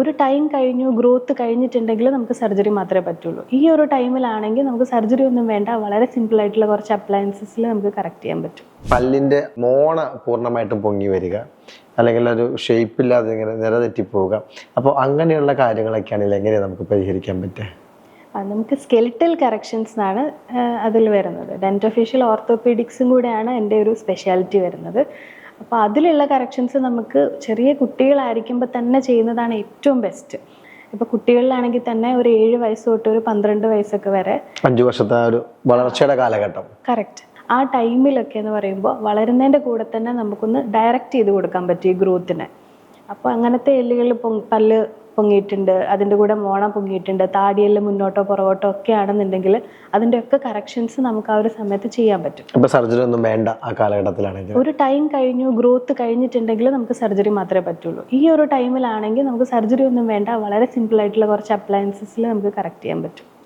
ഒരു ടൈം കഴിഞ്ഞു, ഗ്രോത്ത് കഴിഞ്ഞിട്ടുണ്ടെങ്കിൽ നമുക്ക് സർജറി മാത്രമേ പറ്റുള്ളൂ. ഈ ഒരു ടൈമിലാണെങ്കിൽ നമുക്ക് സർജറി ഒന്നും വേണ്ട, വളരെ സിമ്പിൾ ആയിട്ടുള്ള കുറച്ച് അപ്ലയൻസസിൽ നമുക്ക് കറക്റ്റ് ചെയ്യാൻ പറ്റും. പല്ലിന്റെ മോണ പൂർണ്ണമായിട്ടും പൊങ്ങി വരിക, അല്ലെങ്കിൽ ഒരു ഷേപ്പ് ഇല്ലാതെ ഇങ്ങനെ നിലതെറ്റിപ്പോവുക, അപ്പോൾ അങ്ങനെയുള്ള കാര്യങ്ങളൊക്കെ ആണെങ്കിൽ എങ്ങനെയാണ് നമുക്ക് പരിഹരിക്കാൻ പറ്റുക? നമുക്ക് സ്കെലിറ്റൽ കറക്ഷൻസ് എന്നാണ് അതിൽ വരുന്നത്. ഡെന്റോഫേഷ്യൽ ഓർത്തോപീഡിക്സും കൂടെയാണ് എൻ്റെ ഒരു സ്പെഷ്യാലിറ്റി വരുന്നത്. അപ്പോൾ അതിലുള്ള കറക്ഷൻസ് നമുക്ക് ചെറിയ കുട്ടികളായിരിക്കുമ്പോൾ തന്നെ ചെയ്യുന്നതാണ് ഏറ്റവും ബെസ്റ്റ്. ഇപ്പോൾ കുട്ടികളിലാണെങ്കിൽ തന്നെ ഒരു 7 വയസ്സ് തൊട്ട് ഒരു 12 വയസ്സൊക്കെ വരെ, 5 വർഷത്തെ ഒരു വളർച്ചയുടെ കാലഘട്ടം, കറക്റ്റ് ആ ടൈമിലൊക്കെ എന്ന് പറയുമ്പോൾ വളരുന്നതിൻ്റെ കൂടെ തന്നെ നമുക്കൊന്ന് ഡയറക്റ്റ് ചെയ്ത് കൊടുക്കാൻ പറ്റും ഈ ഗ്രോത്തിനെ. അപ്പോൾ അങ്ങനത്തെ എല്ലുകൾ പല്ല് പൊങ്ങിയിട്ടുണ്ട്, അതിൻ്റെ കൂടെ മോണ പൊങ്ങിയിട്ടുണ്ട്, താടിയെല്ലാം മുന്നോട്ടോ പുറകോട്ടോ ഒക്കെ ആണെന്നുണ്ടെങ്കിൽ അതിൻ്റെയൊക്കെ കറക്ഷൻസ് നമുക്ക് ആ ഒരു സമയത്ത് ചെയ്യാൻ പറ്റും. അപ്പോൾ സർജറി ഒന്നും വേണ്ട ആ കാലഘട്ടത്തിലാണെങ്കിൽ? ഒരു ടൈം കഴിഞ്ഞു, ഗ്രോത്ത് കഴിഞ്ഞിട്ടുണ്ടെങ്കിൽ നമുക്ക് സർജറി മാത്രമേ പറ്റുള്ളൂ. ഈ ഒരു ടൈമിലാണെങ്കിൽ നമുക്ക് സർജറി ഒന്നും വേണ്ട, വളരെ സിമ്പിൾ ആയിട്ടുള്ള കുറച്ച് അപ്ലയൻസസിൽ നമുക്ക് കറക്റ്റ് ചെയ്യാൻ പറ്റും.